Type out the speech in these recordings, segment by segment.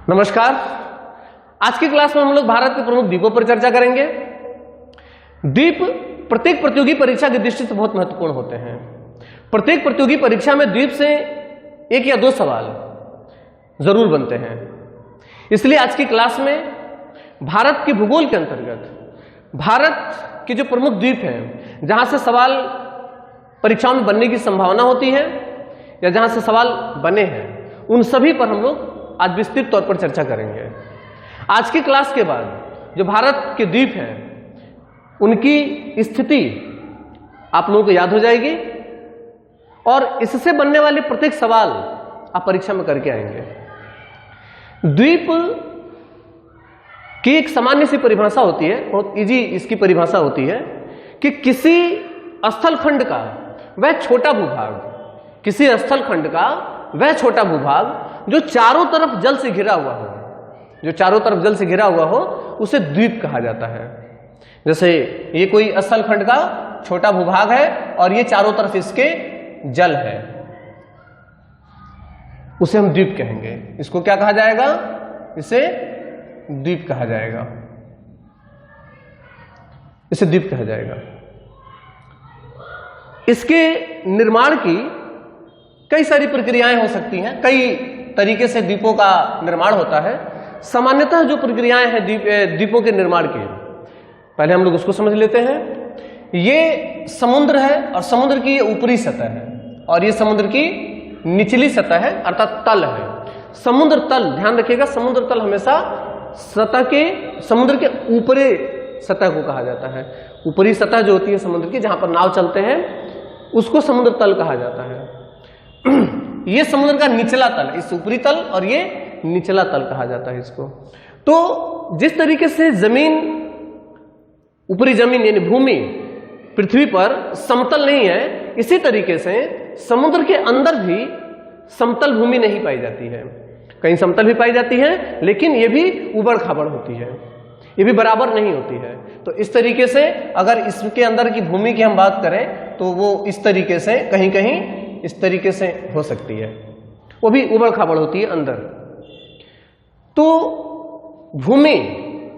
नमस्कार। आज की क्लास में हम लोग भारत के प्रमुख द्वीपों पर चर्चा करेंगे। द्वीप प्रत्येक प्रतियोगी परीक्षा की दृष्टि से बहुत महत्वपूर्ण होते हैं। प्रत्येक प्रतियोगी परीक्षा में द्वीप से एक या दो सवाल जरूर बनते हैं। इसलिए आज की क्लास में भारत के भूगोल के अंतर्गत भारत के जो प्रमुख द्वीप हैं, जहां से सवाल परीक्षाओं में बनने की संभावना होती है या जहां से सवाल बने हैं, उन सभी पर हम लोग आज विस्तृत तौर पर चर्चा करेंगे। आज की क्लास के बाद जो भारत के द्वीप हैं, उनकी स्थिति आप लोगों को याद हो जाएगी और इससे बनने वाले प्रत्येक सवाल आप परीक्षा में करके आएंगे। द्वीप की एक सामान्य सी परिभाषा होती है, बहुत इजी इसकी परिभाषा होती है कि किसी स्थलखंड का वह छोटा भूभाग, किसी स्थलखंड का वह छोटा भूभाग जो चारों तरफ जल से घिरा हुआ हो, जो चारों तरफ जल से घिरा हुआ हो, उसे द्वीप कहा जाता है। जैसे ये कोई स्थलखंड का छोटा भूभाग है और ये चारों तरफ इसके जल है, उसे हम द्वीप कहेंगे। इसको क्या कहा जाएगा? इसे द्वीप कहा जाएगा, इसे द्वीप कहा जाएगा। इसके निर्माण की कई सारी प्रक्रियाएं हो सकती हैं, कई तरीके से द्वीपों का निर्माण होता है। सामान्यतः जो प्रक्रियाएं हैं द्वीपों के निर्माण की, पहले हम लोग उसको समझ लेते हैं। ये समुद्र है और समुद्र की ये ऊपरी सतह है और ये समुद्र की निचली सतह है, अर्थात तल है। समुद्र तल, ध्यान रखिएगा, समुद्र तल हमेशा सतह के, समुद्र के ऊपरी सतह को कहा जाता है। ऊपरी सतह जो होती है समुद्र की, जहां पर नाव चलते हैं, उसको समुद्र तल कहा जाता है। ये समुद्र का निचला तल, इस ऊपरी तल और ये निचला तल कहा जाता है इसको। तो जिस तरीके से जमीन, ऊपरी जमीन यानी भूमि पृथ्वी पर समतल नहीं है, इसी तरीके से समुद्र के अंदर भी समतल भूमि नहीं पाई जाती है। कहीं समतल भी पाई जाती है, लेकिन ये भी उबड़ खाबड़ होती है, ये भी बराबर नहीं होती है। तो इस तरीके से अगर इसके अंदर की भूमि की हम बात करें तो वो इस तरीके से कहीं कहीं इस तरीके से हो सकती है, वो भी उबड़ खाबड़ होती है अंदर। तो भूमि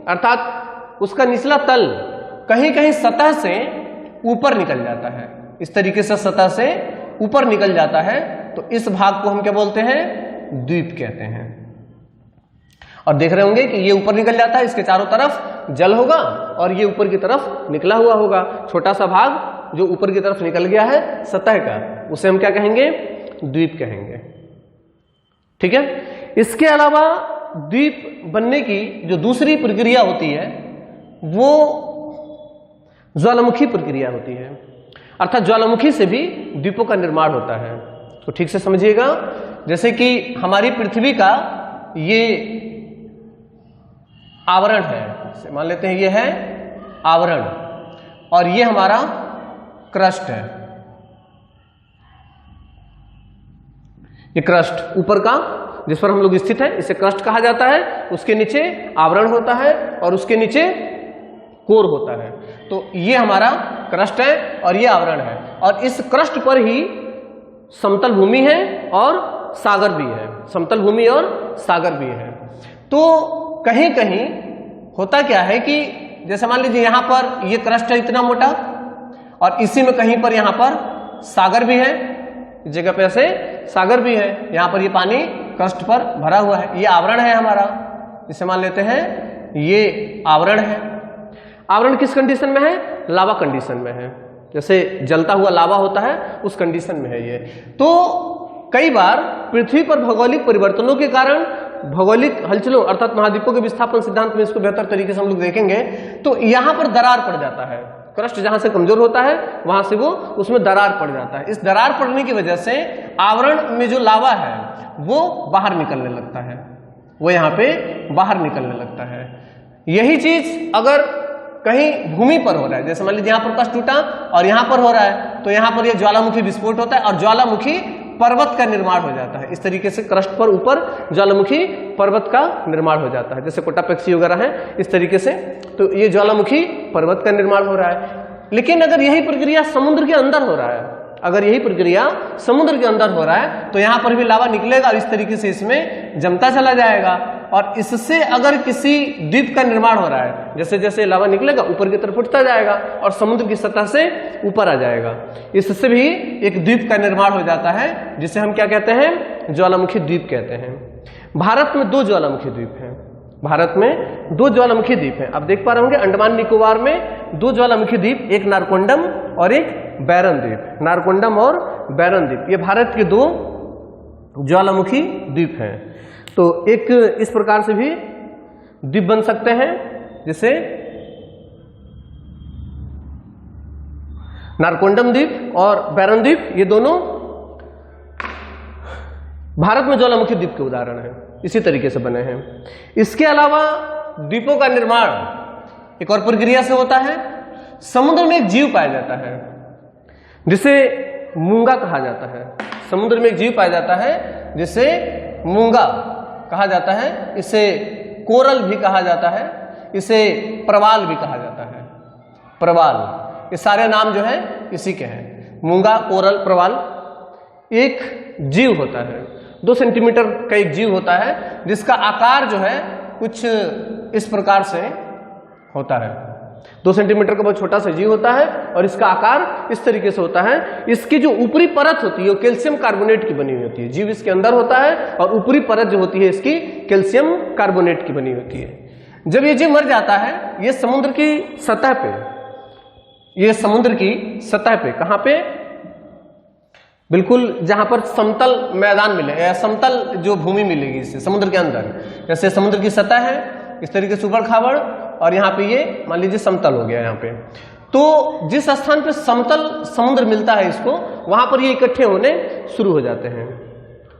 अर्थात उसका निचला तल कहीं कहीं सतह से ऊपर निकल जाता है, इस तरीके से सतह से ऊपर निकल जाता है। तो इस भाग को हम क्या बोलते हैं? द्वीप कहते हैं। और देख रहे होंगे कि ये ऊपर निकल जाता है, इसके चारों तरफ जल होगा और ये ऊपर की तरफ निकला हुआ होगा। छोटा सा भाग जो ऊपर की तरफ निकल गया है सतह का, उसे हम क्या कहेंगे? द्वीप कहेंगे। ठीक है। इसके अलावा द्वीप बनने की जो दूसरी प्रक्रिया होती है वो ज्वालामुखी प्रक्रिया होती है, अर्थात ज्वालामुखी से भी द्वीपों का निर्माण होता है। तो ठीक से समझिएगा, जैसे कि हमारी पृथ्वी का ये आवरण है, मान लेते हैं ये है आवरण और ये हमारा क्रस्ट है। ये क्रस्ट ऊपर का जिस पर हम लोग स्थित है, इसे क्रस्ट कहा जाता है। उसके नीचे आवरण होता है और उसके नीचे कोर होता है। तो ये हमारा क्रस्ट है और ये आवरण है, और इस क्रस्ट पर ही समतल भूमि है और सागर भी है, समतल भूमि और सागर भी है। तो कहीं कहीं होता क्या है कि जैसे मान लीजिए यहां पर ये क्रस्ट है इतना मोटा और इसी में कहीं पर यहां पर सागर भी है, इस जगह पे ऐसे सागर भी है, यहां पर ये पानी क्रस्ट पर भरा हुआ है। ये आवरण है हमारा, इसे मान लेते हैं ये आवरण है। आवरण किस कंडीशन में है? लावा कंडीशन में है, जैसे जलता हुआ लावा होता है उस कंडीशन में है ये। तो कई बार पृथ्वी पर भौगोलिक परिवर्तनों के कारण, भौगोलिक हलचलों अर्थात महाद्वीपों के विस्थापन सिद्धांत में इसको बेहतर तरीके से हम लोग देखेंगे, तो यहां पर दरार पड़ जाता है। क्रस्ट जहां से कमजोर होता है वहां से वो उसमें दरार पड़ जाता है। इस दरार पड़ने की वजह से आवरण में जो लावा है वो बाहर निकलने लगता है, वो यहां पे बाहर निकलने लगता है। यही चीज अगर कहीं भूमि पर हो रहा है, जैसे मान लीजिए यहां पर क्रस्ट टूटा और यहां पर हो रहा है, तो यहां पर यह ज्वालामुखी विस्फोट होता है और ज्वालामुखी पर्वत का निर्माण हो जाता है। इस तरीके से क्रस्ट पर ऊपर ज्वालामुखी पर्वत का निर्माण हो जाता है, जैसे कोटापेक्सी वगैरह है इस तरीके से। तो ये ज्वालामुखी पर्वत का निर्माण हो रहा है। लेकिन अगर यही प्रक्रिया समुद्र के अंदर हो रहा है, अगर यही प्रक्रिया समुद्र के अंदर हो रहा है तो यहां पर भी लावा निकलेगा और इस तरीके से इसमें जमता चला जाएगा। और इससे अगर किसी द्वीप का निर्माण हो रहा है, जैसे जैसे लावा निकलेगा ऊपर की तरफ उठता जाएगा और समुद्र की सतह से ऊपर आ जाएगा, इससे भी एक द्वीप का निर्माण हो जाता है, जिसे हम क्या कहते हैं, ज्वालामुखी द्वीप कहते हैं। भारत में 2 ज्वालामुखी द्वीप हैं। भारत में 2 ज्वालामुखी द्वीप हैं। आप देख पा रहे होंगे अंडमान निकोबार में 2 ज्वालामुखी द्वीप, एक नारकोंडम और एक बैरन द्वीप। नारकोंडम और बैरन द्वीप ये भारत के 2 ज्वालामुखी द्वीप हैं। तो एक इस प्रकार से भी द्वीप बन सकते हैं, जिसे नारकोंडम द्वीप और बैरन द्वीप, ये दोनों भारत में ज्वालामुखी द्वीप के उदाहरण हैं, इसी तरीके से बने हैं। इसके अलावा द्वीपों का निर्माण एक और प्रक्रिया से होता है। समुद्र में एक जीव पाया जाता है जिसे मूंगा कहा जाता है। समुद्र में एक जीव पाया जाता है जिसे मूंगा कहा जाता है, इसे कोरल भी कहा जाता है, इसे प्रवाल भी कहा जाता है। प्रवाल, ये सारे नाम जो है इसी के हैं, मूंगा, कोरल, प्रवाल। एक जीव होता है, 2 सेंटीमीटर का एक जीव होता है, जिसका आकार जो है कुछ इस प्रकार से होता है। 2 सेंटीमीटर का बहुत छोटा सा जीव होता है और इसका आकार इस तरीके से होता है। इसकी जो ऊपरी परत होती है वो कैल्शियम कार्बोनेट की बनी हुई होती है। जीव इसके अंदर होता है और ऊपरी परत जो होती है इसकी कैल्शियम कार्बोनेट की बनी होती है। जब ये जीव मर जाता है, ये समुद्र की सतह पे, ये समुद्र की सतह पे, कहां पे, बिल्कुल जहां पर समतल मैदान मिले या समतल जो भूमि मिलेगी इससे समुद्र के अंदर, जैसे समुद्र की सतह है इस तरीके से उबड़ खाबड़, और यहाँ पे ये मान लीजिए समतल हो गया यहाँ पे, तो जिस स्थान पे समतल समुद्र मिलता है इसको, वहां पर ये इकट्ठे होने शुरू हो जाते हैं।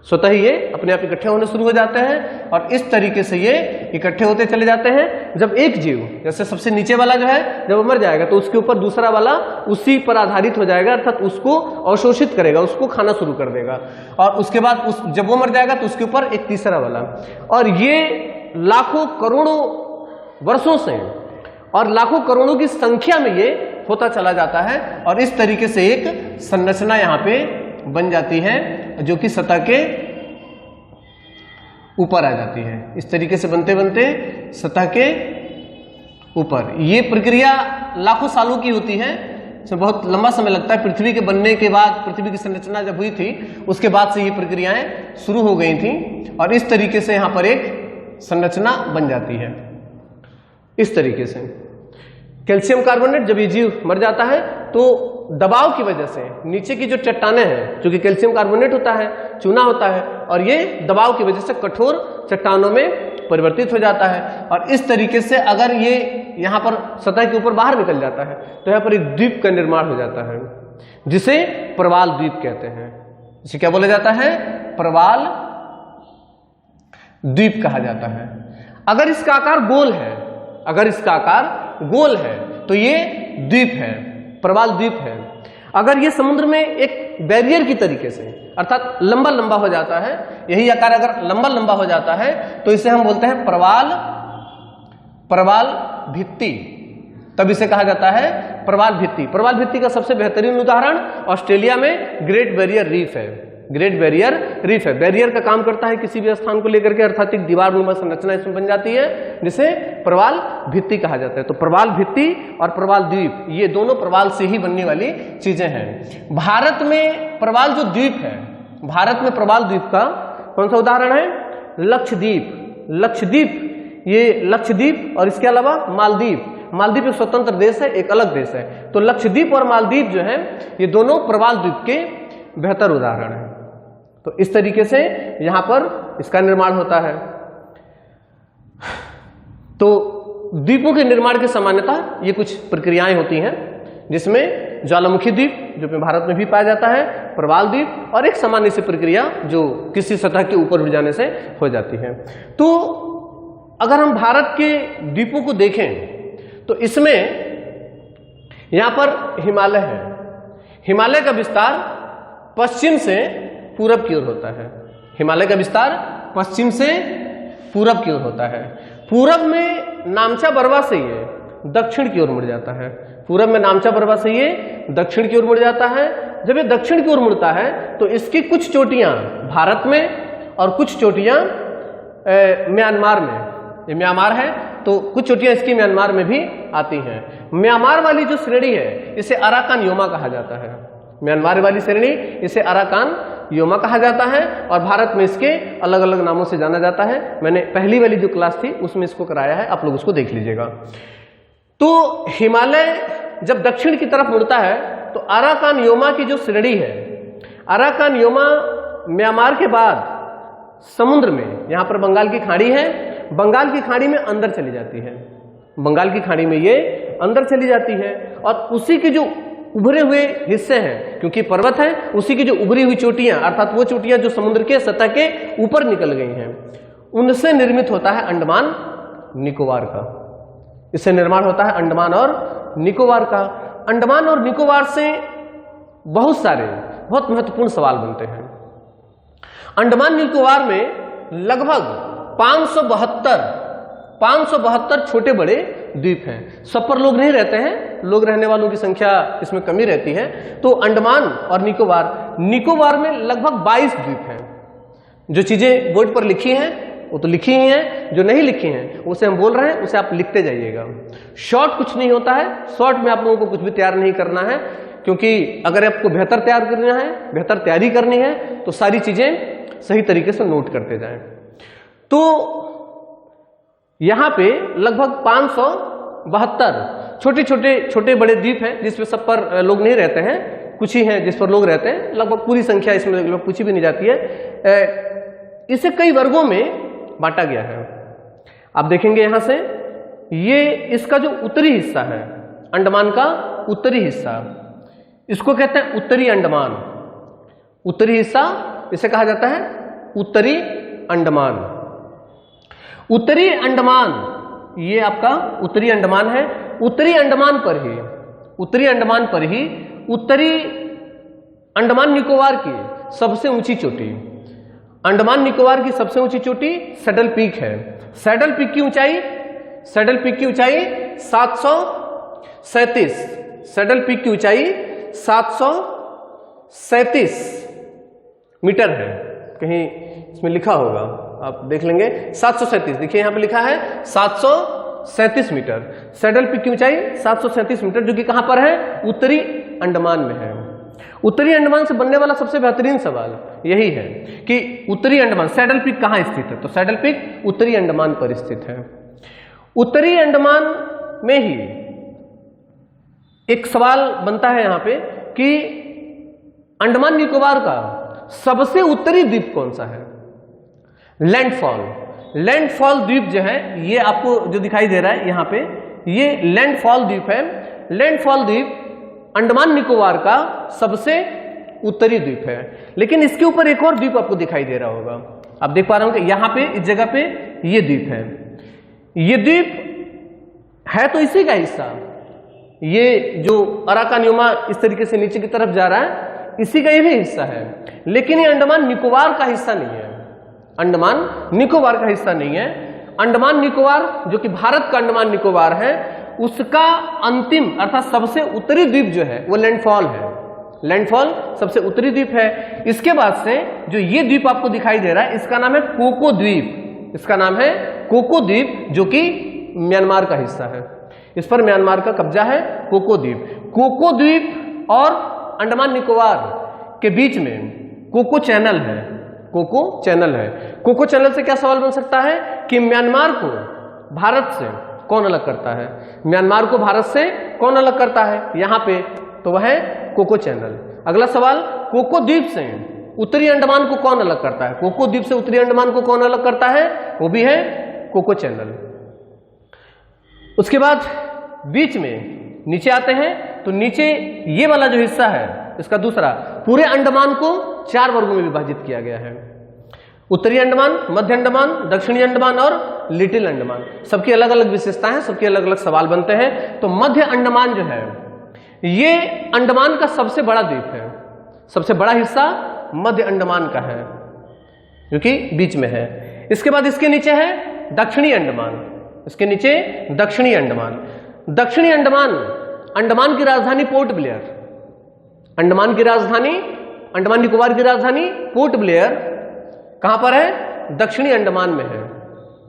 स्वतः ही ये अपने आप इकट्ठे होने शुरू हो जाते हैं और इस तरीके से ये इकट्ठे होते चले जाते हैं। जब एक जीव, जैसे सबसे नीचे वाला जो है, जब वो मर जाएगा तो उसके ऊपर दूसरा वाला उसी पर आधारित हो जाएगा, अर्थात उसको अवशोषित करेगा, उसको खाना शुरू कर देगा। और उसके बाद जब वो मर जाएगा तो उसके ऊपर एक तीसरा वाला, और ये लाखों करोड़ों वर्षों से और लाखों करोड़ों की संख्या में ये होता चला जाता है और इस तरीके से एक संरचना यहाँ पे बन जाती है जो कि सतह के ऊपर आ जाती है। इस तरीके से बनते बनते सतह के ऊपर, ये प्रक्रिया लाखों सालों की होती है, इसमें बहुत लंबा समय लगता है। पृथ्वी के बनने के बाद, पृथ्वी की संरचना जब हुई थी उसके बाद से ये प्रक्रियाएं शुरू हो गई थी और इस तरीके से यहाँ पर एक संरचना बन जाती है। इस तरीके से कैल्शियम कार्बोनेट, जब ये जीव मर जाता है तो दबाव की वजह से नीचे की जो चट्टानें हैं, जो कि कैल्शियम कार्बोनेट होता है, चूना होता है, और ये दबाव की वजह से कठोर चट्टानों में परिवर्तित हो जाता है। और इस तरीके से अगर ये यहाँ पर सतह के ऊपर बाहर निकल जाता है तो यहाँ पर एक द्वीप का निर्माण हो जाता है, जिसे प्रवाल द्वीप कहते हैं। इसे क्या बोला जाता है? प्रवाल द्वीप कहा जाता है। अगर इसका आकार गोल है, अगर इसका आकार गोल है तो ये द्वीप है, प्रवाल द्वीप है। अगर ये समुद्र में एक बैरियर की तरीके से, अर्थात लंबा लंबा हो जाता है, यही आकार अगर लंबा लंबा हो जाता है तो इसे हम बोलते हैं प्रवाल भित्ति, तब इसे कहा जाता है प्रवाल भित्ति। प्रवाल भित्ति का सबसे बेहतरीन उदाहरण ऑस्ट्रेलिया में ग्रेट बैरियर रीफ है। ग्रेट बैरियर रीफ है, बैरियर का काम करता है किसी भी स्थान को लेकर के, अर्थात एक दीवारनुमा संरचना इसमें बन जाती है जिसे प्रवाल भित्ति कहा जाता है। तो प्रवाल भित्ति और प्रवाल द्वीप, ये दोनों प्रवाल से ही बनने वाली चीजें हैं। भारत में प्रवाल जो द्वीप है, भारत में प्रवाल द्वीप का कौन सा उदाहरण है? लक्षद्वीप। लक्षद्वीप, ये लक्षद्वीप और इसके अलावा मालदीव। मालदीव एक स्वतंत्र देश है, एक अलग देश है। तो लक्षद्वीप और मालदीव जो है ये दोनों प्रवाल द्वीप के बेहतर उदाहरण है। तो इस तरीके से यहां पर इसका निर्माण होता है। तो द्वीपों के निर्माण की सामान्यता ये कुछ प्रक्रियाएं होती हैं, जिसमें ज्वालामुखी द्वीप जो कि भारत में भी पाया जाता है, प्रवाल द्वीप, और एक सामान्य सी प्रक्रिया जो किसी सतह के ऊपर उठ जाने से हो जाती है। तो अगर हम भारत के द्वीपों को देखें तो इसमें यहां पर हिमालय है। हिमालय का विस्तार पश्चिम से पूरब की ओर होता है। हिमालय का विस्तार पश्चिम से पूरब की ओर होता है। पूरब में नामचा बरवा से ये दक्षिण की ओर मुड़ जाता है। पूरब में नामचा बरवा से ये दक्षिण की ओर मुड़ जाता है। जब ये दक्षिण की ओर मुड़ता है तो इसकी कुछ चोटियां भारत में और कुछ चोटियां म्यांमार में, ये म्यांमार है तो कुछ चोटियां इसकी म्यांमार में भी आती हैं। म्यांमार वाली जो श्रेणी है इसे अराकान योमा कहा जाता है। म्यांमार वाली श्रेणी इसे अराकान योमा कहा जाता है और भारत में इसके अलग अलग नामों से जाना जाता है। मैंने पहली वाली जो क्लास थी उसमें इसको कराया है, आप लोग उसको देख लीजिएगा। तो हिमालय जब दक्षिण की तरफ मुड़ता है तो अराकान योमा की जो श्रेणी है, अराकान योमा म्यांमार के बाद समुद्र में, यहां पर बंगाल की खाड़ी है, बंगाल की खाड़ी में अंदर चली जाती है, बंगाल की खाड़ी में ये अंदर चली जाती है और उसी के जो उभरे हुए हिस्से हैं, क्योंकि पर्वत है, उसी की जो उभरी हुई चोटियां अर्थात वो चोटियां जो समुद्र के सतह के ऊपर निकल गई हैं, उनसे निर्मित होता है अंडमान निकोबार का। इससे निर्माण होता है अंडमान और निकोबार का। अंडमान और निकोबार से बहुत सारे बहुत महत्वपूर्ण सवाल बनते हैं। अंडमान निकोबार में लगभग 572 छोटे बड़े द्वीप हैं। सब पर लोग नहीं रहते हैं, लोग रहने वालों की संख्या इसमें कमी रहती है। तो अंडमान और निकोबार में लगभग 22 द्वीप हैं। जो चीजें बोर्ड पर लिखी हैं वो तो लिखी ही हैं, जो नहीं लिखी हैं उसे हम बोल रहे हैं, उसे आप लिखते जाइएगा। शॉर्ट कुछ नहीं होता है, शॉर्ट में आप लोगों को कुछ भी तैयार नहीं करना है, क्योंकि अगर आपको बेहतर तैयार करना है, बेहतर तैयारी करनी है तो सारी चीजें सही तरीके से नोट करते जाएं। तो यहां पे लगभग 572 छोटे बड़े द्वीप हैं जिसमें सब पर लोग नहीं रहते हैं, कुछ ही हैं जिस पर लोग रहते हैं। लगभग पूरी संख्या इसमें लोग पूछी भी नहीं जाती है। इसे कई वर्गों में बांटा गया है। आप देखेंगे यहां से, ये इसका जो उत्तरी हिस्सा है, अंडमान का उत्तरी हिस्सा, इसको कहते हैं उत्तरी अंडमान। उत्तरी हिस्सा इसे कहा जाता है उत्तरी अंडमान। उत्तरी अंडमान, ये आपका उत्तरी अंडमान है। उत्तरी अंडमान पर ही उत्तरी अंडमान निकोबार की सबसे ऊंची चोटी, अंडमान निकोबार की सबसे ऊंची चोटी सैडल पीक है। सैडल पीक की ऊंचाई 737, सैडल पीक की ऊंचाई 737 मीटर है। कहीं इसमें लिखा होगा, आप देख लेंगे 737, देखिए यहां पे लिखा है 737 मीटर। सैडल पीक की ऊंचाई 737 मीटर, जो कि कहां पर है? उत्तरी अंडमान में है। उत्तरी अंडमान से बनने वाला सबसे बेहतरीन सवाल यही है कि उत्तरी अंडमान, सैडल पीक कहां स्थित है? तो सैडल पीक उत्तरी अंडमान पर स्थित है। उत्तरी अंडमान में ही एक सवाल बनता है यहां पे कि अंडमान निकोबार का सबसे उत्तरी द्वीप कौन सा है? लैंडफॉल द्वीप जो है, ये आपको जो दिखाई दे रहा है यहां पे, ये लैंडफॉल द्वीप है। लैंडफॉल द्वीप अंडमान निकोबार का सबसे उत्तरी द्वीप है। लेकिन इसके ऊपर एक और द्वीप आपको दिखाई दे रहा होगा, आप देख पा रहे होंगे यहां पे, इस जगह पे ये द्वीप है। ये द्वीप है तो इसी का हिस्सा, ये जो अराकान योमा इस तरीके से नीचे की तरफ जा रहा है, इसी का ये भी हिस्सा है। लेकिन ये अंडमान निकोबार का हिस्सा नहीं है, अंडमान निकोबार का हिस्सा नहीं है। अंडमान निकोबार जो कि भारत का अंडमान निकोबार है, उसका अंतिम अर्थात सबसे उत्तरी द्वीप जो है वो लैंडफॉल है। लैंडफॉल सबसे उत्तरी द्वीप है। इसके बाद से जो ये द्वीप आपको दिखाई दे रहा है, इसका नाम है कोको द्वीप। इसका नाम है कोको द्वीप, जो कि म्यांमार का हिस्सा है। इस पर म्यांमार का कब्जा है, कोको द्वीप। कोको द्वीप और अंडमान निकोबार के बीच में कोको चैनल है। कोको चैनल है। कोको चैनल से क्या सवाल बन सकता है कि म्यांमार को भारत से कौन अलग करता है? म्यांमार को भारत से कौन अलग करता है? यहां पे तो वह है कोको चैनल। अगला सवाल, कोको द्वीप से उत्तरी अंडमान को कौन अलग करता है? कोको द्वीप से उत्तरी अंडमान को कौन अलग करता है? वो भी है कोको चैनल। उसके बाद बीच में नीचे आते हैं तो नीचे ये वाला जो हिस्सा है, इसका दूसरा, पूरे अंडमान को 4 वर्गों में विभाजित किया गया है। उत्तरी अंडमान, मध्य अंडमान, दक्षिणी अंडमान और लिटिल अंडमान। सबकी अलग अलग विशेषताएं हैं, सबके अलग अलग सवाल बनते हैं। तो मध्य अंडमान जो है, ये अंडमान का सबसे बड़ा द्वीप है। सबसे बड़ा हिस्सा मध्य अंडमान का है, जो कि बीच में है। इसके बाद इसके नीचे है दक्षिणी अंडमान। इसके नीचे दक्षिणी अंडमान। दक्षिणी अंडमान, अंडमान की राजधानी पोर्ट ब्लेयर, अंडमान की राजधानी, अंडमान निकोबार की राजधानी पोर्ट ब्लेयर कहां पर है? दक्षिणी अंडमान में है।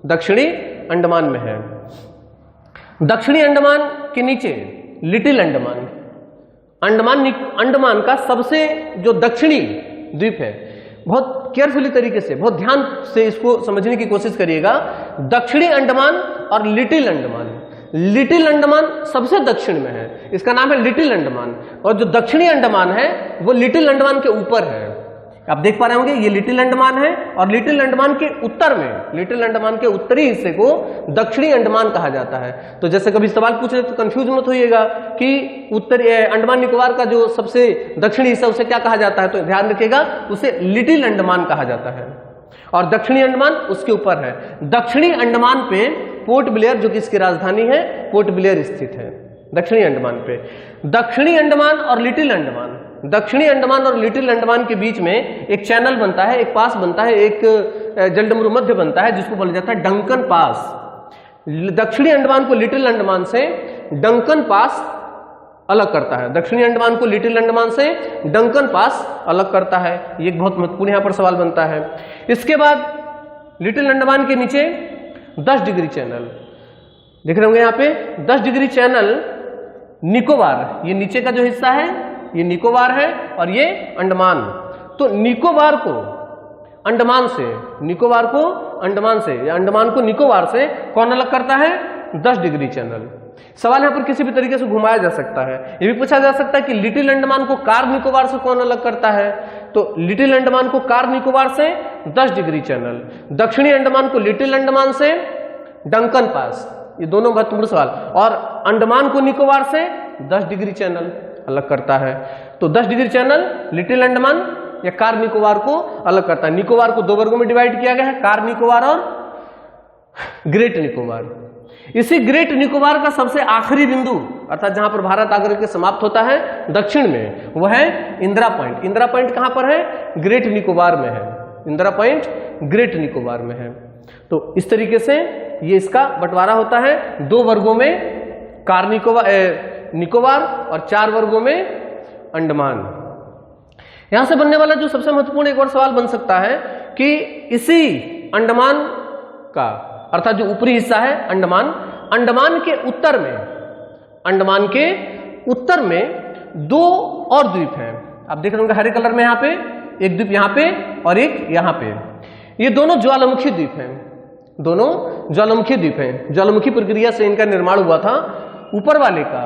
दक्षिणी अंडमान में है। दक्षिणी अंडमान के नीचे लिटिल अंडमान, अंडमान का सबसे जो दक्षिणी द्वीप है, बहुत केयरफुली तरीके से, बहुत ध्यान से इसको समझने की कोशिश करिएगा। दक्षिणी अंडमान और लिटिल अंडमान, लिटिल अंडमान सबसे दक्षिण में है, इसका नाम है लिटिल अंडमान, और जो दक्षिणी अंडमान है वो लिटिल अंडमान के ऊपर है। आप देख पा रहे होंगे ये लिटिल अंडमान है, और लिटिल अंडमान के उत्तर में, लिटिल अंडमान के उत्तरी हिस्से को दक्षिणी अंडमान कहा जाता है। तो जैसे कभी सवाल पूछ रहे तो कंफ्यूज मत होइएगा कि उत्तरी अंडमान निकोबार का जो सबसे दक्षिणी हिस्सा उसे क्या कहा जाता है, तो ध्यान रखिएगा उसे लिटिल अंडमान कहा जाता है, और दक्षिणी अंडमान उसके ऊपर है। दक्षिणी अंडमान पे पोर्ट ब्लेयर, जो कि इसकी राजधानी है, पोर्ट ब्लेयर स्थित है दक्षिणी अंडमान पे। दक्षिणी अंडमान और लिटिल अंडमान, दक्षिणी अंडमान और लिटिल अंडमान के बीच में एक चैनल बनता है, एक पास बनता है, एक जलडमरू मध्य बनता है, जिसको बोला जाता है डंकन पास। दक्षिणी अंडमान को लिटिल अंडमान से डंकन पास अलग करता है, दक्षिणी अंडमान को लिटिल अंडमान से डंकन पास अलग करता है। ये एक बहुत महत्वपूर्ण यहां पर सवाल बनता है। इसके बाद लिटिल अंडमान के नीचे 10 डिग्री चैनल देख रहे होंगे यहाँ पे, 10 डिग्री चैनल निकोबार, ये नीचे का जो हिस्सा है ये निकोबार है, और ये अंडमान। तो निकोबार को अंडमान से, निकोबार को अंडमान से, या अंडमान को निकोबार से कौन अलग करता है? 10 डिग्री चैनल। सवाल यहां पर किसी भी तरीके से घुमाया जा सकता है, ये भी पूछा जा सकता है कि लिटिल अंडमान को कार निकोबार से कौन अलग करता है? तो लिटिल अंडमान को कार निकोबार से 10 डिग्री चैनल, दक्षिणी अंडमान को लिटिल अंडमान से डंकन पास, ये दोनों महत्वपूर्ण सवाल, और अंडमान को निकोबार से 10 डिग्री चैनल अलग करता है। तो 10 डिग्री चैनल लिटिल अंडमान या कार निकोबार को अलग करता है। निकोबार को 2 वर्गों में डिवाइड किया गया है, कार निकोबार और ग्रेट निकोबार। इसी ग्रेट निकोबार का सबसे आखिरी बिंदु, अर्थात जहां पर भारत आकर के समाप्त होता है दक्षिण में, वह है इंदिरा पॉइंट। इंदिरा पॉइंट कहां पर है? ग्रेट निकोबार में है, इंदिरा पॉइंट ग्रेट निकोबार में है। तो इस तरीके से ये इसका बंटवारा होता है 2 वर्गों में कार निकोबार और 4 वर्गों में अंडमान। यहां से बनने वाला जो सबसे महत्वपूर्ण एक और सवाल बन सकता है कि इसी अंडमान का, अर्थात जो ऊपरी हिस्सा है अंडमान, अंडमान के उत्तर में, अंडमान के उत्तर में 2 और द्वीप हैं। आप देख रहे होंगे हरे कलर में, यहां पे एक द्वीप यहां पे और एक यहां पे। ये दोनों ज्वालामुखी द्वीप हैं, दोनों ज्वालामुखी द्वीप हैं। ज्वालामुखी प्रक्रिया से इनका निर्माण हुआ था। ऊपर वाले का,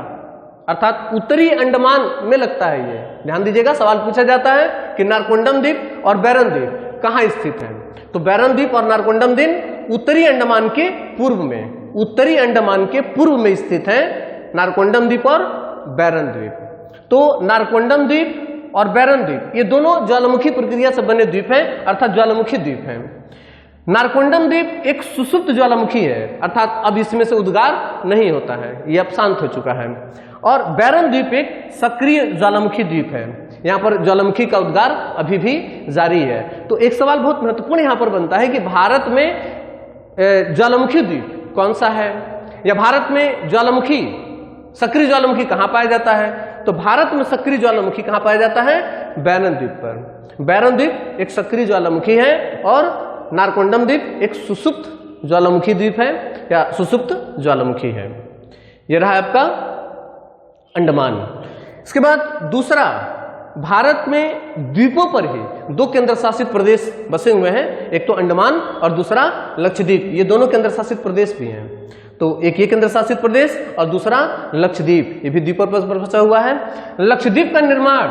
अर्थात उत्तरी अंडमान में लगता है ये, ध्यान दीजिएगा। सवाल पूछा जाता है कि नारकोंडम द्वीप और बैरन द्वीप कहां स्थित है? तो बैरन द्वीप और नारकोंडम द्वीप उत्तरी अंडमान के पूर्व में, उत्तरी अंडमान के पूर्व में स्थित है नारकोंडम द्वीप और बैरन द्वीप। तो नारकोंडम द्वीप और बैरन द्वीप ये दोनों ज्वालामुखी प्रक्रिया से बने द्वीप हैं, अर्थात ज्वालामुखी द्वीप हैं। नारकोंडम द्वीप एक सुसुप्त ज्वालामुखी है, अर्थात अब इसमें से उद्गार नहीं होता है, ये अब शांत हो चुका है। और बैरन द्वीप एक सक्रिय ज्वालामुखी द्वीप है, यहां पर ज्वालामुखी का उद्गार अभी भी जारी है। तो एक सवाल बहुत महत्वपूर्ण यहां पर बनता है कि भारत में ज्वालामुखी द्वीप कौन सा है, या भारत में ज्वालामुखी, सक्रिय ज्वालामुखी कहां पाया जाता है? तो भारत में सक्रिय ज्वालामुखी कहां पाया जाता है? बैरन द्वीप पर। बैरन द्वीप एक सक्रिय ज्वालामुखी है और नारकोंडम द्वीप एक सुसुप्त ज्वालामुखी द्वीप है या सुसुप्त ज्वालामुखी है। यह रहा आपका अंडमान। इसके बाद दूसरा, भारत में द्वीपों पर ही 2 केंद्र शासित प्रदेश बसे हुए हैं, एक तो अंडमान और दूसरा लक्षद्वीप। ये दोनों केंद्र शासित प्रदेश भी हैं। तो एक ये केंद्र शासित प्रदेश और दूसरा लक्षद्वीप, ये भी द्वीपों पर बसा हुआ है। लक्षद्वीप का निर्माण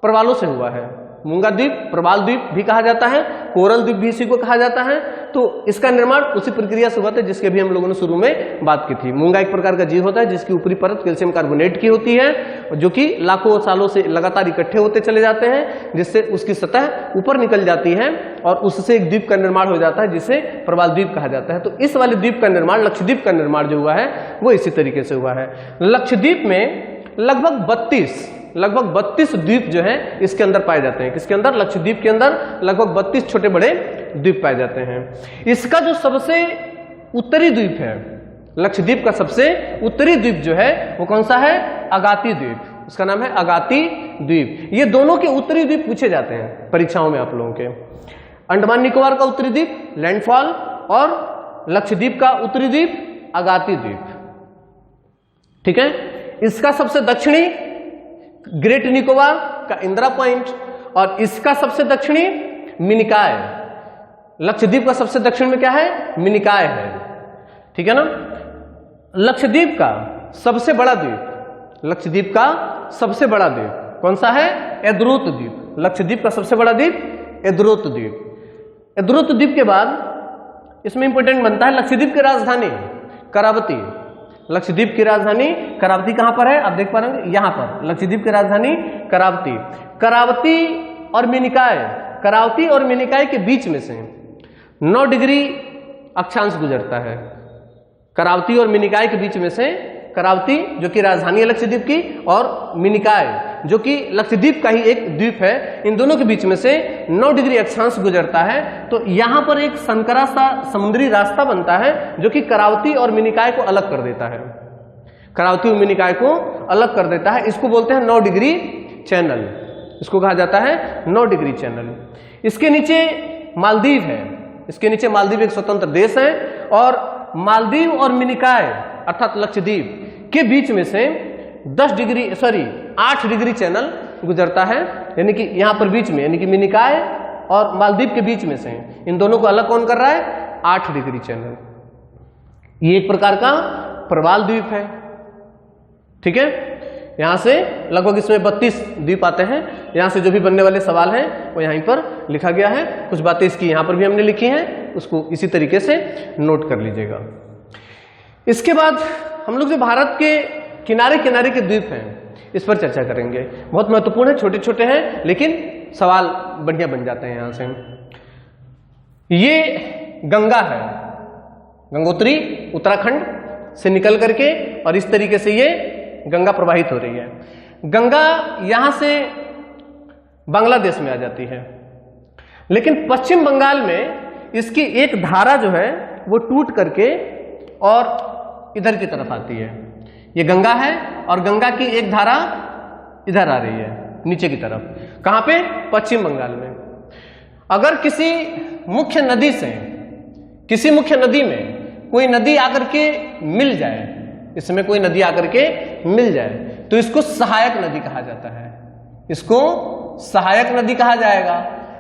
प्रवालों से हुआ है। मूंगा द्वीप प्रवाल द्वीप भी कहा जाता है, कोरल द्वीप भी इसी को कहा जाता है। तो इसका निर्माण उसी प्रक्रिया से हुआ था जिसके भी हम लोगों ने शुरू में बात की थी। मूंगा एक प्रकार का जीव होता है जिसकी ऊपरी परत कैल्शियम कार्बोनेट की होती है, जो कि लाखों सालों से लगातार इकट्ठे होते चले जाते हैं, जिससे उसकी सतह ऊपर निकल जाती है और उससे एक द्वीप का निर्माण हो जाता है जिसे प्रवाल द्वीप कहा जाता है। तो इस वाले द्वीप का निर्माण, लक्षद्वीप का निर्माण जो हुआ है वो इसी तरीके से हुआ है। लक्षद्वीप में लगभग 32 द्वीप जो है इसके अंदर पाए जाते हैं। किसके अंदर? लक्षद्वीप के अंदर लगभग 32 छोटे बड़े द्वीप पाए जाते हैं। इसका जो सबसे उत्तरी द्वीप है, लक्षद्वीप का सबसे उत्तरी द्वीप जो है वो कौन सा है? अगाती द्वीप। उसका नाम है अगाती द्वीप। ये दोनों के उत्तरी द्वीप पूछे जाते हैं परीक्षाओं में आप लोगों के। अंडमान निकोबार का उत्तरी द्वीप लैंडफॉल और लक्षद्वीप का उत्तरी द्वीप अगाती द्वीप। ठीक है, इसका सबसे दक्षिणी ग्रेट निकोबार का इंदिरा पॉइंट और इसका सबसे दक्षिणी मिनिकॉय। लक्षद्वीप का सबसे दक्षिण में क्या है? मिनिकॉय है। ठीक है ना। लक्षद्वीप का सबसे बड़ा द्वीप, लक्षद्वीप का सबसे बड़ा द्वीप कौन सा है? एद्रोत द्वीप। लक्षद्वीप का सबसे बड़ा द्वीप एद्रोत द्वीप। एद्रोत द्वीप के बाद इसमें इंपॉर्टेंट बनता है लक्षद्वीप की राजधानी करावती। लक्षद्वीप की राजधानी करावती कहां पर है? आप देख पा रहे हैं यहां पर लक्षद्वीप की राजधानी करावती। करावती और मिनिकॉय, करावती और मिनिकॉय के बीच में से 9 डिग्री अक्षांश गुजरता है। करावती और मिनिकॉय के बीच में से करावती जो कि राजधानी है लक्षद्वीप की और मिनिकॉय जो कि लक्षद्वीप का ही एक द्वीप है, इन दोनों के बीच में से 9 डिग्री अक्षांश गुजरता है। तो यहां पर एक संकरा सा समुद्री रास्ता बनता है जो कि करावती और मिनिकॉय को अलग कर देता है। करावती और मिनिकॉय को अलग कर देता है। इसको बोलते हैं 9 डिग्री चैनल। इसको कहा जाता है 9 डिग्री चैनल। इसके नीचे मालदीव है। इसके नीचे मालदीव एक स्वतंत्र देश है और मालदीव और मिनिकॉय अर्थात लक्षद्वीप के बीच में से 8 डिग्री चैनल गुजरता है, यानी कि यहां पर बीच में, यानी कि मिनिकॉय और मालदीव के बीच में से इन दोनों को अलग कौन कर रहा है? 8 डिग्री चैनल। ये एक प्रकार का प्रवाल द्वीप है। ठीक है, यहां से लगभग इसमें 32 द्वीप आते हैं। यहां से जो भी बनने वाले सवाल हैं वो यहीं पर लिखा गया है। कुछ बातें इसकी यहां पर भी हमने लिखी हैं, उसको इसी तरीके से नोट कर लीजिएगा। इसके बाद हम लोग जो भारत के किनारे किनारे के द्वीप हैं इस पर चर्चा करेंगे। बहुत महत्वपूर्ण है, छोटे छोटे हैं लेकिन सवाल बढ़िया बन जाते हैं यहां से। ये गंगा है, गंगोत्री उत्तराखंड से निकल करके और इस तरीके से ये गंगा प्रवाहित हो रही है। गंगा यहां से बांग्लादेश में आ जाती है, लेकिन पश्चिम बंगाल में इसकी एक धारा जो है वो टूट करके और इधर की तरफ आती है। ये गंगा है और गंगा की एक धारा इधर आ रही है नीचे की तरफ। कहां पे? पश्चिम बंगाल में। अगर किसी मुख्य नदी से, किसी मुख्य नदी में कोई नदी आकर के मिल जाए, इसमें कोई नदी आकर के मिल जाए तो इसको सहायक नदी कहा जाता है। इसको सहायक नदी कहा जाएगा।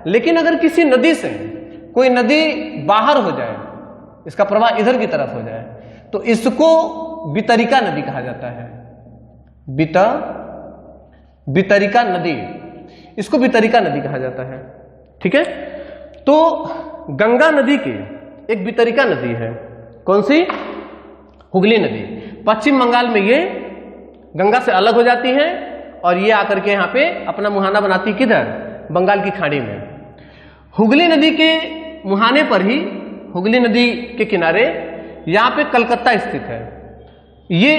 लेकिन अगर किसी नदी से कोई नदी बाहर हो जाए, इसका प्रवाह इधर की तरफ हो जाए, तो इसको वितरिका नदी कहा जाता है। वितरिका नदी, इसको वितरिका नदी कहा जाता है। ठीक है, तो गंगा नदी की एक वितरिका नदी है। कौन सी? हुगली नदी। पश्चिम बंगाल में ये गंगा से अलग हो जाती है और ये आकर के यहाँ पे अपना मुहाना बनाती किधर? बंगाल की खाड़ी में। हुगली नदी के मुहाने पर ही, हुगली नदी के किनारे यहाँ पे कलकत्ता स्थित है। ये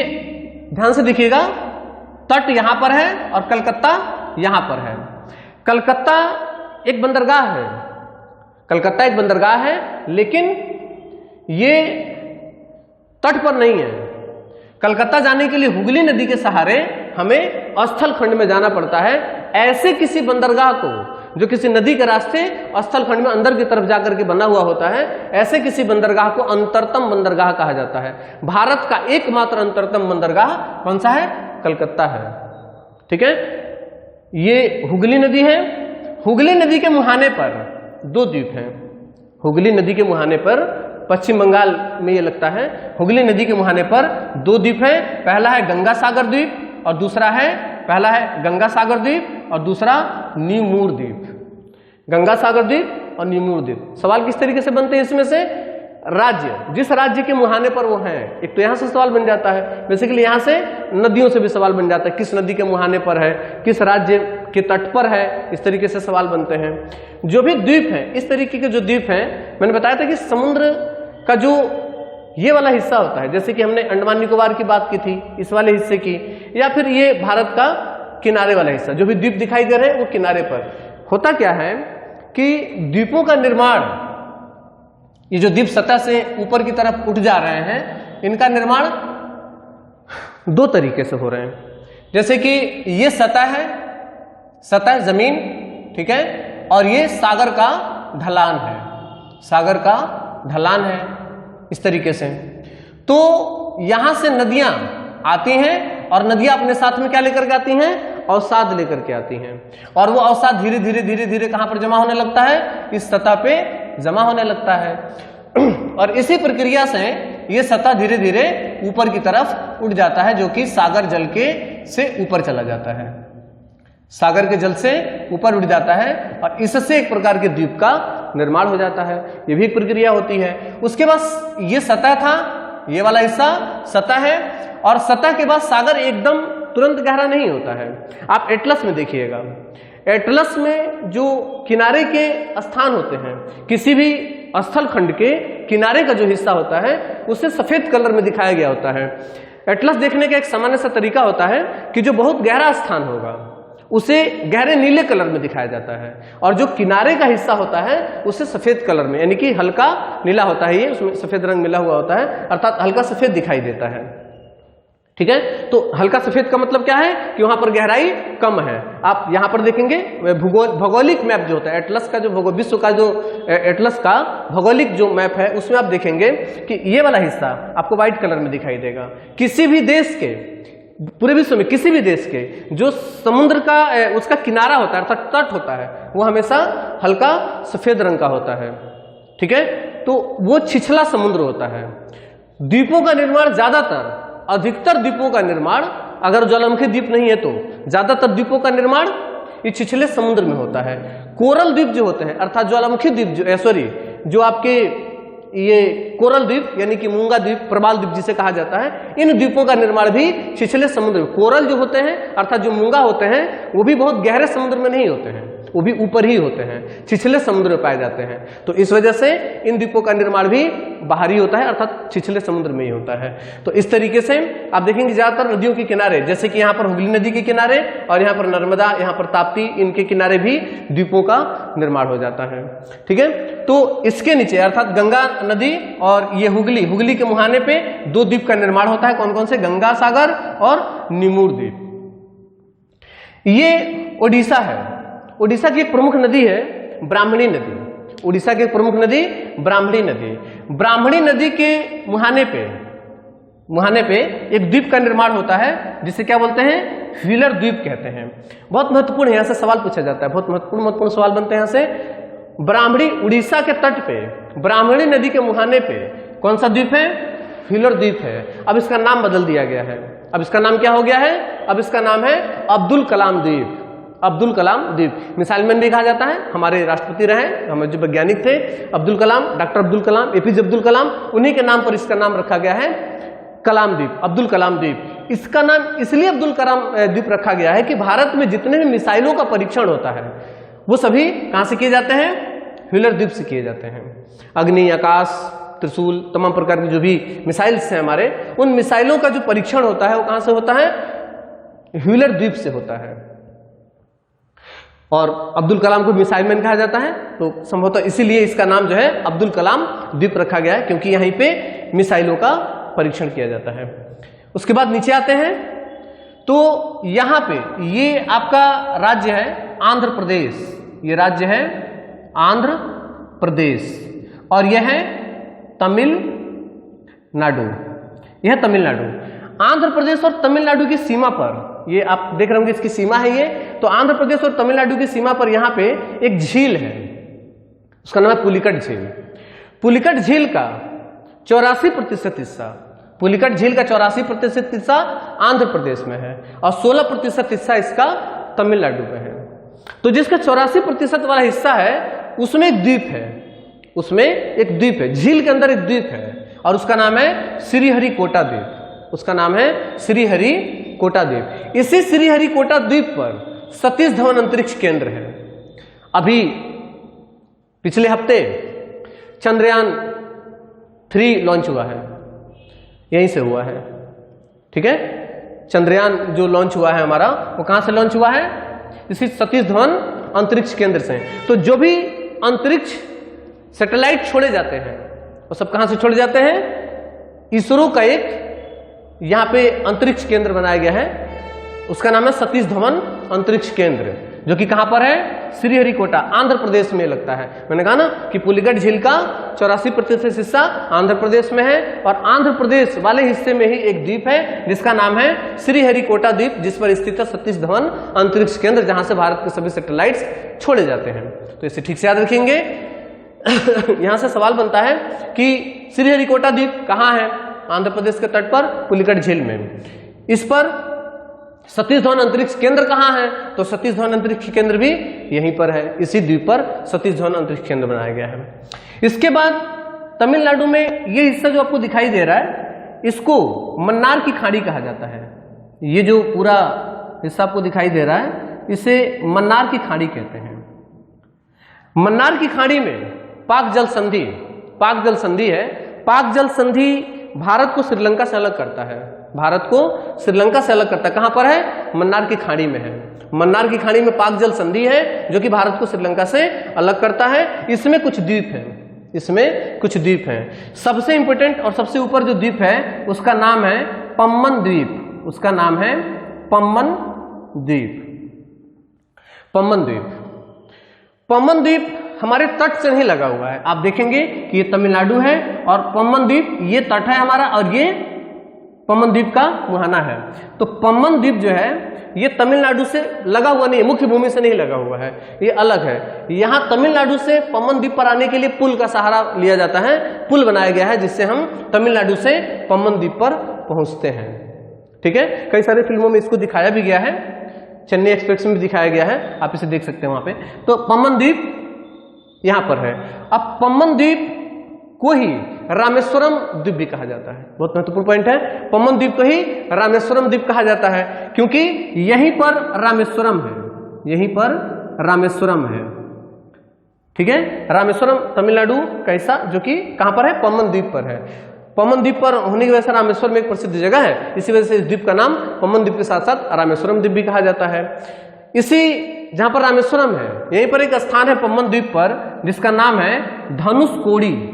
ध्यान से देखिएगा, तट यहां पर है और कलकत्ता यहां पर है। कलकत्ता एक बंदरगाह है, कलकत्ता एक बंदरगाह है, लेकिन ये तट पर नहीं है। कलकत्ता जाने के लिए हुगली नदी के सहारे हमें स्थल खंड में जाना पड़ता है। ऐसे किसी बंदरगाह को जो किसी नदी के रास्ते स्थल खंड में अंदर की तरफ जाकर के बना हुआ होता है, ऐसे किसी बंदरगाह को अंतरतम बंदरगाह कहा जाता है। भारत का एकमात्र अंतरतम बंदरगाह कौन सा है? कलकत्ता है। ठीक है, ये हुगली नदी है। हुगली नदी के मुहाने पर 2 द्वीप हैं। हुगली नदी के मुहाने पर पश्चिम बंगाल में ये लगता है। हुगली नदी के मुहाने पर 2 द्वीप हैं। पहला है गंगा सागर द्वीप और दूसरा है, पहला है गंगा सागर द्वीप और दूसरा न्यूमूर द्वीप। गंगा सागर द्वीप और न्यूमूर द्वीप। सवाल किस तरीके से बनते हैं इसमें से? राज्य, जिस राज्य के मुहाने पर वो हैं। एक तो यहां से सवाल बन जाता है, बेसिकली यहां से नदियों से भी सवाल बन जाता है, किस नदी के मुहाने पर है, किस राज्य के तट पर है, इस तरीके से सवाल बनते हैं। जो भी द्वीप हैं, इस तरीके के जो द्वीप हैं, मैंने बताया था कि समुद्र का जो ये वाला हिस्सा होता है, जैसे कि हमने अंडमान निकोबार की बात की थी, इस वाले हिस्से की, या फिर ये भारत का किनारे वाला हिस्सा, जो भी द्वीप दिखाई दे रहे हैं वो किनारे पर। होता क्या है कि द्वीपों का निर्माण, ये जो द्वीप सतह से ऊपर की तरफ उठ जा रहे हैं, इनका निर्माण 2 तरीके से हो रहे हैं। जैसे कि ये सतह है, सतह जमीन, ठीक है, और ये सागर का ढलान है, सागर का ढलान है, इस तरीके से। तो यहां से नदियां आती हैं और नदियां अपने साथ में क्या लेकर के आती हैं? अवसाद लेकर के आती हैं, और वो अवसाद धीरे धीरे धीरे धीरे कहां पर जमा होने लगता है? इस सतह पे जमा होने लगता है। और इसी प्रक्रिया से ये सतह धीरे धीरे ऊपर की तरफ उठ जाता है, जो कि सागर जल के से ऊपर चला जाता है, सागर के जल से ऊपर उठ जाता है, और इससे एक प्रकार के द्वीप का निर्माण हो जाता है। ये भी एक प्रक्रिया होती है। उसके बाद ये सतह था, ये वाला हिस्सा सतह है, और सतह के बाद सागर एकदम तुरंत गहरा नहीं होता है। आप एटलस में देखिएगा, एटलस में जो किनारे के स्थान होते हैं, किसी भी स्थल खंड के किनारे का जो हिस्सा होता है उसे सफेद कलर में दिखाया गया होता है। एटलस देखने का एक सामान्य सा तरीका होता है कि जो बहुत गहरा स्थान होगा उसे गहरे नीले कलर में दिखाया जाता है, और जो किनारे का हिस्सा होता है उसे सफेद कलर में, यानी कि हल्का नीला होता है, ये उसमें सफेद रंग मिला हुआ होता है, अर्थात हल्का सफेद दिखाई देता है। ठीक है, तो हल्का सफेद का मतलब क्या है कि वहां पर गहराई कम है। आप यहां पर देखेंगे भौगोलिक मैप जो होता है, एटलस का जो विश्व का जो एटलस का भौगोलिक जो मैप है, उसमें आप देखेंगे कि ये वाला हिस्सा आपको व्हाइट कलर में दिखाई देगा। किसी भी देश के, पूरे विश्व में किसी भी देश के जो समुद्र का उसका किनारा होता है, अर्थात तट होता है, वो हमेशा हल्का सफेद रंग का होता है। ठीक है, तो वो छिछला समुद्र होता है। द्वीपों का निर्माण ज्यादातर, अधिकतर द्वीपों का निर्माण, अगर ज्वालामुखी द्वीप नहीं है तो ज्यादातर द्वीपों का निर्माण ये छिछले समुद्र में होता है। कोरल द्वीप जो होते हैं, अर्थात ज्वालामुखी द्वीप जो आपके ये कोरल द्वीप यानी कि मूंगा द्वीप, प्रबाल द्वीप जिसे कहा जाता है, इन द्वीपों का निर्माण भी छिछले समुद्र में। कोरल जो होते हैं अर्थात जो मूंगा होते हैं वो भी बहुत गहरे समुद्र में नहीं होते हैं, वो भी ऊपर ही होते हैं, छिछले समुद्र में पाए जाते हैं। तो इस वजह से इन द्वीपों का निर्माण भी बाहरी होता है, अर्थात छिछले समुद्र में ही होता है। तो इस तरीके से आप देखेंगे ज्यादातर नदियों के किनारे, जैसे कि यहाँ पर हुगली नदी के किनारे और यहाँ पर नर्मदा, यहाँ पर ताप्ती, इनके किनारे भी द्वीपों का निर्माण हो जाता है। ठीक है, तो इसके नीचे अर्थात गंगा नदी और ये हुगली के मुहाने पे दो द्वीप का निर्माण होता है। कौन कौन से? गंगा सागर और निमूर द्वीप। ये ओडिशा है, ओडिशा की एक प्रमुख नदी है ब्राह्मणी नदी। ओडिशा की एक प्रमुख नदी ब्राह्मणी नदी। ब्राह्मणी नदी के मुहाने पे एक द्वीप का निर्माण होता है, जिसे क्या बोलते हैं? व्हीलर द्वीप कहते हैं। बहुत महत्वपूर्ण है, यहाँ से सवाल पूछा जाता है, बहुत महत्वपूर्ण सवाल बनते हैं यहाँ से। ब्राह्मणी, उड़ीसा के तट पे ब्राह्मणी नदी के मुहाने पे कौन सा द्वीप है? व्हीलर द्वीप है। अब इसका नाम बदल दिया गया है। अब इसका नाम क्या हो गया है? अब इसका नाम है अब्दुल कलाम द्वीप। अब्दुल कलाम द्वीप मिसाइल मैन भी कहा जाता है, हमारे राष्ट्रपति रहे, हमारे जो वैज्ञानिक थे अब्दुल कलाम, डॉक्टर अब्दुल कलाम, एपीजे अब्दुल कलाम, उन्हीं के नाम पर इसका नाम रखा गया है कलाम द्वीप, अब्दुल कलाम द्वीप। इसका नाम इसलिए अब्दुल कलाम द्वीप रखा गया है कि भारत में जितने भी मिसाइलों का परीक्षण होता है वो सभी कहां से किए जाते हैं? व्हीलर द्वीप से किए जाते हैं। अग्नि, आकाश, त्रिशूल, तमाम प्रकार की जो भी मिसाइल्स हैं हमारे, उन मिसाइलों का जो परीक्षण होता है वो कहां से होता है? व्हीलर द्वीप से होता है। और अब्दुल कलाम को मिसाइल मैन कहा जाता है, तो संभवतः इसीलिए इसका नाम जो है अब्दुल कलाम द्वीप रखा गया है, क्योंकि यहीं पे मिसाइलों का परीक्षण किया जाता है। उसके बाद नीचे आते हैं तो यहां पे ये आपका राज्य है आंध्र प्रदेश, ये राज्य है आंध्र प्रदेश, और यह है तमिलनाडु, यह तमिलनाडु। आंध्र प्रदेश और तमिलनाडु की सीमा पर, ये आप देख रहे होंगे इसकी सीमा है ये, तो आंध्र प्रदेश और तमिलनाडु की सीमा पर यहां पे एक झील है, उसका नाम है पुलिकट झील। पुलिकट झील का 84% हिस्सा, पुलिकट झील का 84% हिस्सा आंध्र प्रदेश में है और 16% हिस्सा इसका तमिलनाडु में है। तो जिसका 84% वाला हिस्सा है उसमें एक द्वीप है, उसमें एक द्वीप है, झील के अंदर एक द्वीप है और उसका नाम है श्रीहरिकोटा द्वीप, उसका नाम है श्रीहरिकोटा द्वीप। इसी श्रीहरिकोटा द्वीप पर सतीश धवन अंतरिक्ष केंद्र है। अभी पिछले हफ्ते चंद्रयान 3 लॉन्च हुआ है, यहीं से हुआ है। ठीक है, चंद्रयान जो लॉन्च हुआ है हमारा, वो कहां से लॉन्च हुआ है? इसी सतीश धवन अंतरिक्ष केंद्र से। तो जो भी अंतरिक्ष सैटेलाइट छोड़े जाते हैं वो सब कहां से छोड़े जाते हैं? इसरो का एक यहां पे अंतरिक्ष केंद्र बनाया गया है, उसका नाम है सतीश धवन अंतरिक्ष केंद्र, जो कि कहां पर है, श्रीहरिकोटा आंध्र प्रदेश में लगता है। मैंने कहा ना कि पुलिगट झील का 84% हिस्सा आंध्र प्रदेश में है और आंध्र प्रदेश वाले हिस्से में ही एक द्वीप है जिसका नाम है श्रीहरिकोटा द्वीप, जिस पर स्थित है सतीश धवन अंतरिक्ष केंद्र, जहां से भारत के सभी सैटेलाइट्स छोड़े जाते हैं। तो इसे ठीक से याद रखेंगे। यहां से सवाल बनता है कि श्रीहरिकोटा द्वीप कहां है, आंध्र प्रदेश के तट पर पुलिगट झील में। इस पर सतीश धवन अंतरिक्ष केंद्र कहां है, तो सतीश धवन अंतरिक्ष केंद्र भी यहीं पर है, इसी द्वीप पर सतीश धवन अंतरिक्ष केंद्र बनाया गया है। इसके बाद तमिलनाडु में ये हिस्सा जो आपको दिखाई दे रहा है, इसको मन्नार की खाड़ी कहा जाता है। ये जो पूरा हिस्सा आपको दिखाई दे रहा है, इसे मन्नार की खाड़ी कहते हैं। मन्नार की खाड़ी में पाक जल संधि है। पाक जल संधि भारत को श्रीलंका से अलग करता है, भारत को श्रीलंका से अलग करता है। कहां पर है, मन्नार की खाड़ी में है। मन्नार की खाड़ी में पाक जल संधि है जो कि भारत को श्रीलंका से अलग करता है। इसमें कुछ द्वीप हैं, सबसे इंपॉर्टेंट और सबसे ऊपर जो द्वीप है उसका नाम है पम्बन द्वीप, उसका नाम है पम्बन द्वीप। पम्बन द्वीप हमारे तट से नहीं लगा हुआ है। आप देखेंगे कि ये तमिलनाडु है और पम्बन द्वीप ये तट है हमारा और ये पम्बन द्वीप का मुहाना है। तो पम्बन द्वीप जो है ये तमिलनाडु से लगा हुआ नहीं है, मुख्य भूमि से नहीं लगा हुआ है, ये अलग है। यहाँ तमिलनाडु से पम्बन द्वीप पर आने के लिए पुल का सहारा लिया जाता है, पुल बनाया गया है जिससे हम तमिलनाडु से पम्बन द्वीप पर पहुंचते हैं। ठीक है, कई सारे फिल्मों में इसको दिखाया भी गया है, चेन्नई एक्सप्रेस में भी दिखाया गया है, आप इसे देख सकते हैं वहां पे। तो पम्बन द्वीप यहां पर है। अब पम्बन द्वीप को ही रामेश्वरम द्वीप भी कहा जाता है, बहुत महत्वपूर्ण पॉइंट है। पम्बन द्वीप को ही रामेश्वरम द्वीप कहा जाता है क्योंकि यहीं पर रामेश्वरम है, ठीक है। रामेश्वरम तमिलनाडु का हिस्सा जो कि कहां पर है, पम्बन द्वीप पर है। पम्बन द्वीप पर होने की वजह से रामेश्वरम एक प्रसिद्ध जगह है, इसी वजह से इस द्वीप का नाम पम्बन द्वीप के साथ साथ रामेश्वरम द्वीप भी कहा जाता है। इसी जहां पर रामेश्वरम है यहीं पर एक स्थान है पम्बन द्वीप पर जिसका नाम है धनुषकोडी।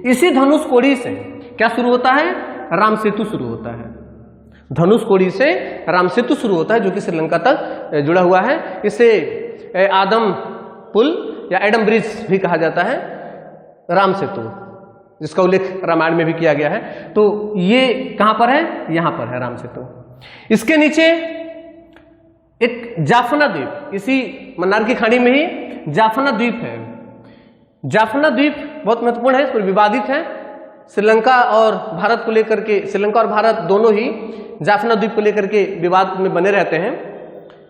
इसी धनुषकोडी से क्या शुरू होता है, राम सेतु शुरू होता है। धनुषकोडी से राम सेतु शुरू होता है जो कि श्रीलंका तक जुड़ा हुआ है। इसे आदम पुल या एडम ब्रिज भी कहा जाता है, राम सेतु, जिसका उल्लेख रामायण में भी किया गया है। तो ये कहां पर है, यहां पर है राम सेतु। इसके नीचे एक जाफना द्वीप, इसी मन्नार की खाड़ी में ही जाफना द्वीप है। जाफना द्वीप बहुत महत्वपूर्ण है, इस पर विवादित है। श्रीलंका और भारत को लेकर के, श्रीलंका और भारत दोनों ही जाफना द्वीप को लेकर के विवाद में बने रहते हैं,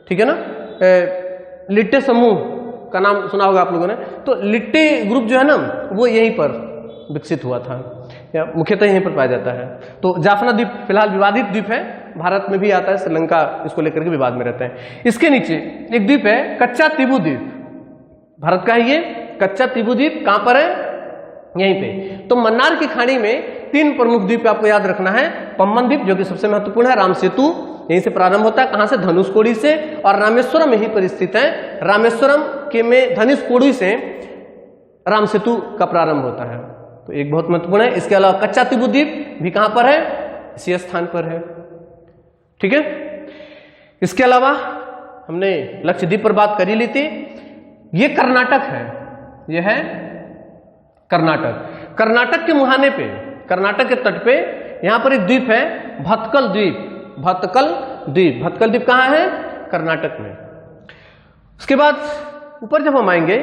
ठीक है ना। लिट्टे समूह का नाम सुना होगा आप लोगों ने। तो लिट्टे ग्रुप जो है ना वो यहीं पर विकसित हुआ था, या मुख्यतः यहीं पर पाया जाता है। तो जाफना द्वीप फिलहाल विवादित द्वीप है, भारत में भी आता है, श्रीलंका इसको लेकर के विवाद में रहता है। इसके नीचे एक द्वीप है कच्चा तीबू द्वीप, भारत का है ये कच्चा तीबू द्वीप। कहां पर है, यहीं पे। तो मन्नार की खाड़ी में 3 प्रमुख द्वीप आपको याद रखना है। पम्बन द्वीप जो कि सबसे महत्वपूर्ण है, राम सेतु यहीं से प्रारंभ होता है, कहां से, धनुषकोडी से, और रामेश्वरम यहीं पर स्थित है। रामेश्वरम के में धनुषकोडी से राम सेतु का प्रारंभ होता है, तो एक बहुत महत्वपूर्ण है। इसके अलावा कच्चा तीबू द्वीप भी कहां पर है, इसी स्थान पर है, ठीक है। इसके अलावा हमने लक्षद्वीप पर बात कर ही ली थी। ये कर्नाटक है, यह है कर्नाटक। कर्नाटक के मुहाने पे, कर्नाटक के तट पे यहां पर एक द्वीप है भतकल द्वीप। भतकल द्वीप कहां है, कर्नाटक में। उसके बाद ऊपर जब हम आएंगे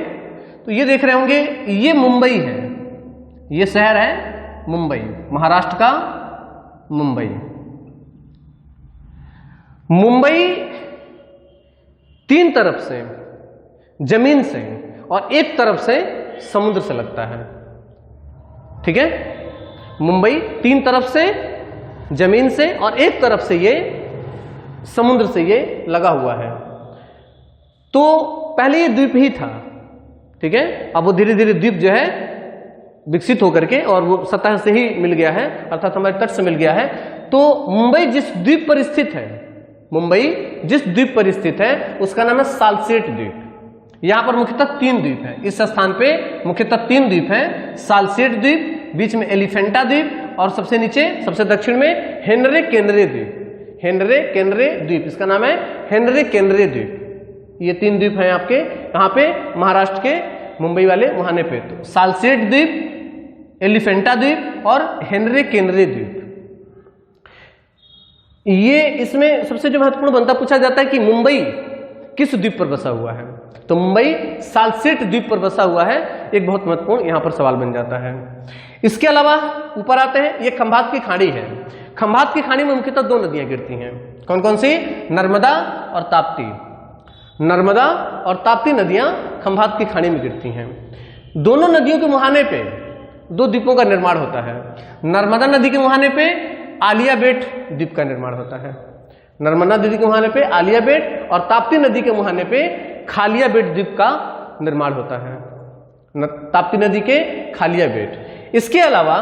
तो ये देख रहे होंगे, ये मुंबई है, ये शहर है मुंबई, महाराष्ट्र का मुंबई। मुंबई 3 तरफ से जमीन से और एक तरफ से समुद्र से लगता है, ठीक है। मुंबई 3 तरफ से जमीन से और एक तरफ से ये समुद्र से ये लगा हुआ है। तो पहले ये द्वीप ही था, ठीक है। अब वो धीरे धीरे द्वीप जो है विकसित होकर के और वो सतह से ही मिल गया है, अर्थात हमारे तट से मिल गया है। तो मुंबई जिस द्वीप पर स्थित है, मुंबई जिस द्वीप पर स्थित है उसका नाम है सालसेट द्वीप। यहां पर मुख्यतः 3 द्वीप है, इस स्थान पे मुख्यतः 3 द्वीप है। सालसेट द्वीप, बीच में एलिफेंटा द्वीप और सबसे नीचे सबसे दक्षिण में हेनरे केंद्रे द्वीप। हेनरे केनरे द्वीप, इसका नाम है हेनरे केनरे द्वीप। ये 3 द्वीप हैं आपके, कहां पे? महाराष्ट्र के मुंबई वाले मुहाने पे। तो सालसेट द्वीप, एलिफेंटा द्वीप और हेनरे केनरे द्वीप। ये इसमें सबसे जो महत्वपूर्ण बनता पूछा जाता है कि मुंबई किस द्वीप पर बसा हुआ है, तो मुंबई सालसेट द्वीप पर बसा हुआ है, एक बहुत महत्वपूर्ण यहां पर सवाल बन जाता है। इसके अलावा ऊपर आते हैं, ये खंभात की खाड़ी है। खंभात की खाड़ी में मुख्यतः 2 नदियां गिरती हैं, कौन कौन सी? नर्मदा और ताप्ती। नर्मदा और ताप्ती नदियां खंभात की खाड़ी में गिरती हैं। दोनों नदियों के मुहाने पे 2 द्वीपों का निर्माण होता है। नर्मदा नदी के मुहाने पे आलिया बेट द्वीप का निर्माण होता है। नर्मदा नदी के मुहाने पे आलिया बेट और ताप्ती नदी के मुहाने पे खालिया बेट द्वीप का निर्माण होता है। ताप्ती नदी के खालिया बेट। इसके अलावा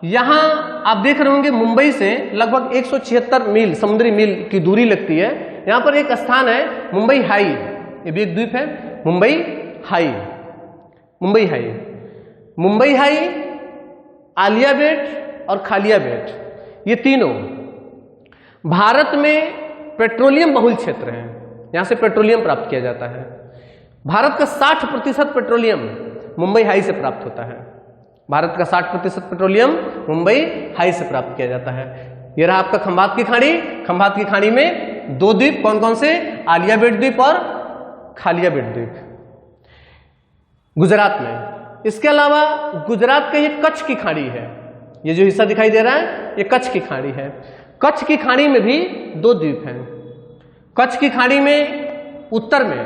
यहां आप देख रहे होंगे मुंबई से लगभग 176 मील समुद्री मील की दूरी लगती है। यहां पर एक स्थान है मुंबई हाई, ये भी एक द्वीप है, Mumbai High. Mumbai High, Mumbai High, Aliya Bet और खालिया बेट, ये तीनों भारत में पेट्रोलियम बहुल क्षेत्र हैं, यहां से पेट्रोलियम प्राप्त किया जाता है। भारत का 60% पेट्रोलियम मुंबई हाई से प्राप्त होता है। भारत का 60% पेट्रोलियम मुंबई हाई से प्राप्त किया जाता है। यह रहा आपका खंभात की खाड़ी। खंभात की खाड़ी में 2 द्वीप, कौन कौन से? आलिया बेट द्वीप और खालिया बेट द्वीप, गुजरात में। इसके अलावा गुजरात का ये कच्छ की खाड़ी है, ये जो हिस्सा दिखाई दे रहा है ये कच्छ की खाड़ी है। कच्छ की खाड़ी में भी 2 द्वीप हैं। कच्छ की खाड़ी में उत्तर में,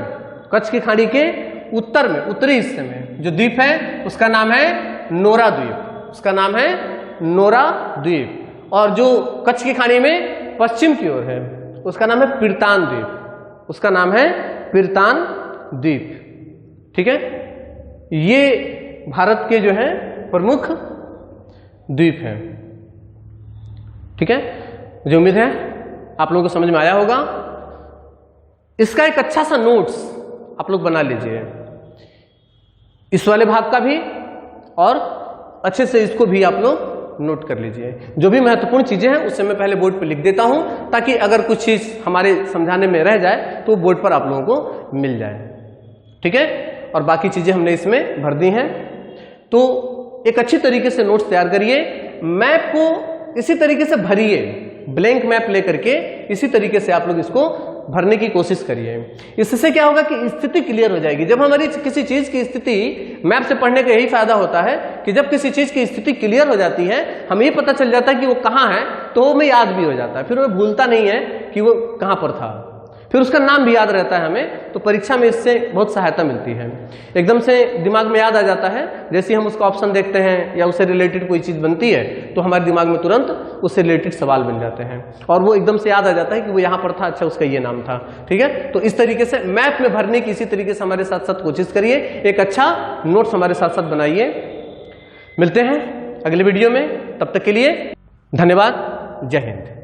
कच्छ की खाड़ी के उत्तर में, उत्तरी हिस्से में जो द्वीप है उसका नाम है नोरा द्वीप, उसका नाम है नोरा द्वीप। और जो कच्छ की खाड़ी में पश्चिम की ओर है उसका नाम है पिरतान द्वीप, उसका नाम है पिरतान द्वीप। ठीक है, ये भारत के जो है प्रमुख द्वीप हैं। ठीक है, मुझे उम्मीद है आप लोगों को समझ में आया होगा। इसका एक अच्छा सा नोट्स आप लोग बना लीजिए, इस वाले भाग का भी, और अच्छे से इसको भी आप लोग नोट कर लीजिए। जो भी महत्वपूर्ण चीजें हैं उससे मैं पहले बोर्ड पर लिख देता हूं, ताकि अगर कुछ चीज हमारे समझाने में रह जाए तो बोर्ड पर आप लोगों को मिल जाए। ठीक है, और बाकी चीजें हमने इसमें भर दी हैं। तो एक अच्छी तरीके से नोट्स तैयार करिए, मैप को इसी तरीके से भरिए, ब्लैंक मैप लेकर के इसी तरीके से आप लोग इसको भरने की कोशिश करिए। इससे क्या होगा कि स्थिति क्लियर हो जाएगी। जब हमारी किसी चीज की स्थिति, मैप से पढ़ने का यही फायदा होता है कि जब किसी चीज की स्थिति क्लियर हो जाती है, हमें ये पता चल जाता है कि वो कहाँ है, तो वो हमें याद भी हो जाता है, फिर वो भूलता नहीं है कि वो कहाँ पर था, फिर उसका नाम भी याद रहता है हमें। तो परीक्षा में इससे बहुत सहायता मिलती है, एकदम से दिमाग में याद आ जाता है। जैसे हम उसका ऑप्शन देखते हैं या उससे रिलेटेड कोई चीज़ बनती है तो हमारे दिमाग में तुरंत उससे रिलेटेड सवाल बन जाते हैं और वो एकदम से याद आ जाता है कि वो यहाँ पर था, अच्छा उसका ये नाम था। ठीक है, तो इस तरीके से मैप में भरने की इसी तरीके से हमारे साथ साथ कोशिश करिए, एक अच्छा नोट्स हमारे साथ साथ बनाइए। मिलते हैं अगले वीडियो में, तब तक के लिए धन्यवाद, जय हिंद।